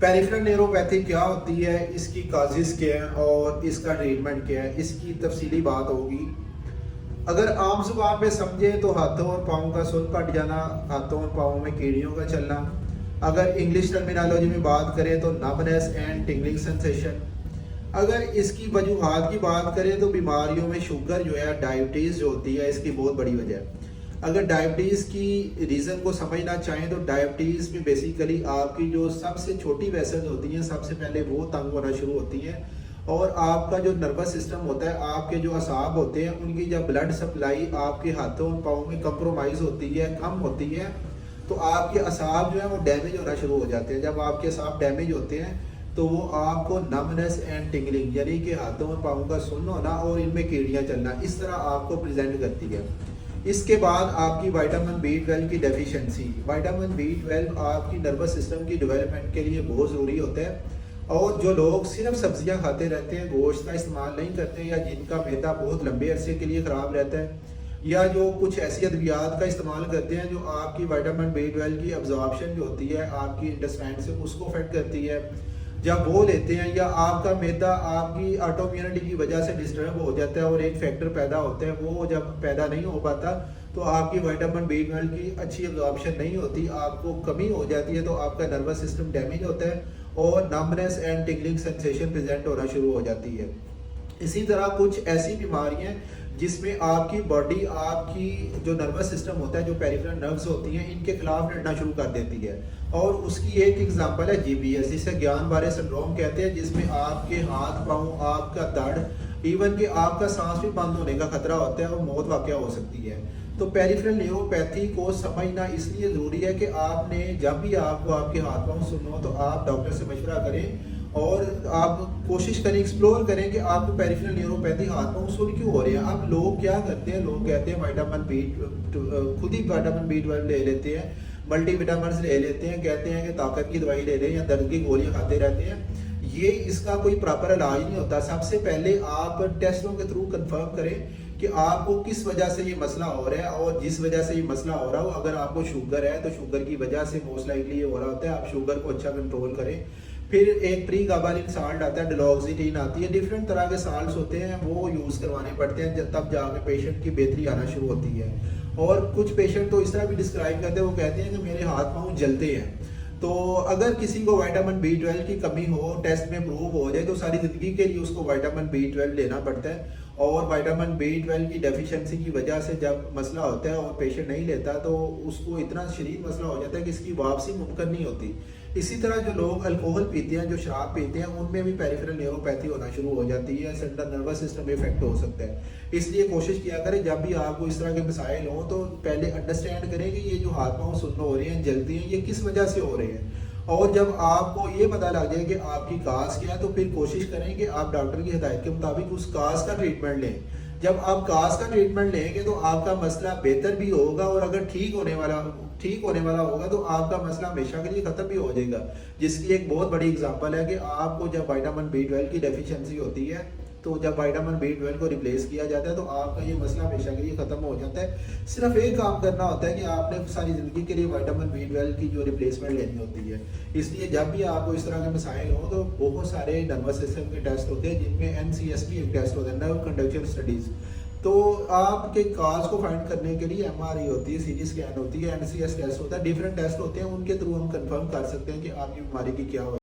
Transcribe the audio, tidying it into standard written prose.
Peripheral neuropathy क्या होती है, इसकी काजिज़ क्या है और इसका ट्रीटमेंट क्या है, इसकी तफसीली बात होगी। अगर आम जुबान में समझें तो हाथों और पाँव का सुन फट जाना, हाथों और पाँव में कीड़ियों का चलना। अगर इंग्लिश टर्मिनोलॉजी में बात करें तो नमनेस एंड टिंगलिंग सेंसेशन। अगर इसकी वजूहात की बात करें तो बीमारियों में शुगर जो है, डायबिटीज़ जो होती है, इसकी बहुत बड़ी वजह है। अगर डायबिटीज़ की रीज़न को समझना चाहें तो डायबिटीज़ में बेसिकली आपकी जो सबसे छोटी वेसल्स होती हैं, सबसे पहले वो तंग होना शुरू होती हैं और आपका जो नर्वस सिस्टम होता है, आपके जो असाब होते हैं, उनकी जब ब्लड सप्लाई आपके हाथों और पाँव में कंप्रोमाइज़ होती है, कम होती है, तो आपके असाब जो है वो डैमेज होना शुरू हो जाते हैं। जब आपके असाब डैमेज होते हैं तो वो आपको नमनेस एंड टिंगलिंग, यानी कि हाथों और पाँव का सुन्न होना और इनमें कीड़ियाँ चलना, इस तरह आपको प्रेजेंट करती है। इसके बाद आपकी विटामिन B12 की डेफिशिएंसी। विटामिन B12 आपकी नर्वस सिस्टम की डेवलपमेंट के लिए बहुत ज़रूरी होता है। और जो लोग सिर्फ सब्जियां खाते रहते हैं, गोश्त का इस्तेमाल नहीं करते, या जिनका मैदा बहुत लंबे अरसे के लिए ख़राब रहता है, या जो कुछ ऐसी अद्वियात का इस्तेमाल करते हैं जो आपकी विटामिन B12 की अब्जॉर्प्शन जो होती है आपकी इंटेस्टाइन से, उसको अफेक्ट करती है, जब वो लेते हैं, या आपका मैदा आपकी ऑटोइम्यूनिटी की वजह से डिस्टर्ब हो जाता है और एक फैक्टर पैदा होता है, वो जब पैदा नहीं हो पाता तो आपकी विटामिन B12 की अच्छी अब्जॉर्प्शन नहीं होती, आपको कमी हो जाती है, तो आपका नर्वस सिस्टम डैमेज होता है और numbness and tingling sensation present होना शुरू हो जाती है। इसी तरह कुछ ऐसी बीमारियां जिसमें आपकी बॉडी, आपकी जो नर्वस सिस्टम होता है, जो पेरिफेरल नर्व्स होती हैं, इनके खिलाफ लड़ना शुरू कर देती है। और उसकी एक एग्जांपल है GBS, जिसे ज्ञान बारे सिंड्रोम कहते हैं, जिसमें आपके हाथ पाँव, आपका दर्द, इवन कि आपका सांस भी बंद होने का खतरा होता है और मौत वाक़या हो सकती है। तो पेरिफेरल न्यूरोपैथी को समझना इसलिए ज़रूरी है कि आपने जब भी आपको आपके हाथ पाँव सुनो तो आप डॉक्टर से मशवरा करें और आप कोशिश करें, एक्सप्लोर करें कि आपको पेरिफेरल न्यूरोपैथी हाथ पाँव सुन क्यों हो रहे हैं। अब लोग क्या करते हैं, लोग कहते हैं विटामिन खुद ही विटामिन B12 ले लेते हैं, मल्टी विटामिन ले लेते हैं, कहते हैं कि ताकत की दवाई ले रहे हैं या दर्द की गोलियां खाते रहते हैं। ये इसका कोई प्रॉपर इलाज नहीं होता। सबसे पहले आप टेस्टों के थ्रू कंफर्म करें कि आपको किस वजह से ये मसला हो रहा है, और जिस वजह से ये मसला हो रहा हो, अगर आपको शुगर है तो शुगर की वजह से मोस्ट लाइकली ये हो रहा होता है, आप शुगर को अच्छा कंट्रोल करें। फिर एक प्री गाबालिन साल्ट आता है, डलॉक्सीटीन आती है, डिफरेंट तरह के साल्ट्स होते हैं, वो यूज़ करवाने पड़ते हैं, तब जाके पेशेंट की बेहतरी आना शुरू होती है। और कुछ पेशेंट तो इस तरह भी डिस्क्राइब करते हैं, वो कहते हैं कि मेरे हाथ पाँव जलते हैं। तो अगर किसी को विटामिन B12 की कमी हो, टेस्ट में प्रूव हो जाए, तो सारी ज़िंदगी के लिए उसको विटामिन B12 लेना पड़ता है। और विटामिन B12 की डेफिशिएंसी की वजह से जब मसला होता है और पेशेंट नहीं लेता, तो उसको इतना शदीद मसला हो जाता है कि इसकी वापसी मुमकिन नहीं होती। इसी तरह जो लोग अल्कोहल पीते हैं, जो शराब पीते हैं, उनमें भी पेरिफेरल न्यूरोपैथी होना शुरू हो जाती है, सेंट्रल नर्वस सिस्टम में इफेक्ट हो सकता है। इसलिए कोशिश किया करें जब भी आपको इस तरह के मसाइल हों तो पहले अंडरस्टैंड करें कि ये जो हाथ पाँव सुन्न हो रहे हैं, जलती हैं, ये किस वजह से हो रहे हैं। और जब आपको ये पता लग जाए कि आपकी काज क्या है, तो फिर कोशिश करें कि आप डॉक्टर की हिदायत के मुताबिक उस काज का ट्रीटमेंट लें। जब आप काज का ट्रीटमेंट लेंगे तो आपका मसला बेहतर भी होगा, और अगर ठीक होने वाला होगा तो आपका मसला हमेशा के लिए ख़त्म भी हो जाएगा। जिसकी एक बहुत बड़ी एग्जांपल है कि आपको जब विटामिन B12 की डेफिशिएंसी होती है, तो जब विटामिन B12 को रिप्लेस किया जाता है तो आपका ये मसला हमेशा के लिए ख़त्म हो जाता है। सिर्फ एक काम करना होता है कि आपने सारी ज़िंदगी के लिए विटामिन B12 की जो रिप्लेसमेंट लेनी होती है। इसलिए जब भी आपको इस तरह के मसाइल हो तो बहुत सारे नर्वस सिस्टम के टेस्ट होते हैं, जिनमें NCS भी एक टेस्ट होता है, नर्व कंडक्शन स्टडीज़। तो आपके काज को फाइंड करने के लिए MRI होती है, CT स्कैन होती है, NCS टेस्ट होता है, डिफरेंट टेस्ट होते हैं, उनके थ्रू हम कंफर्म कर सकते हैं कि आपकी बीमारी की क्या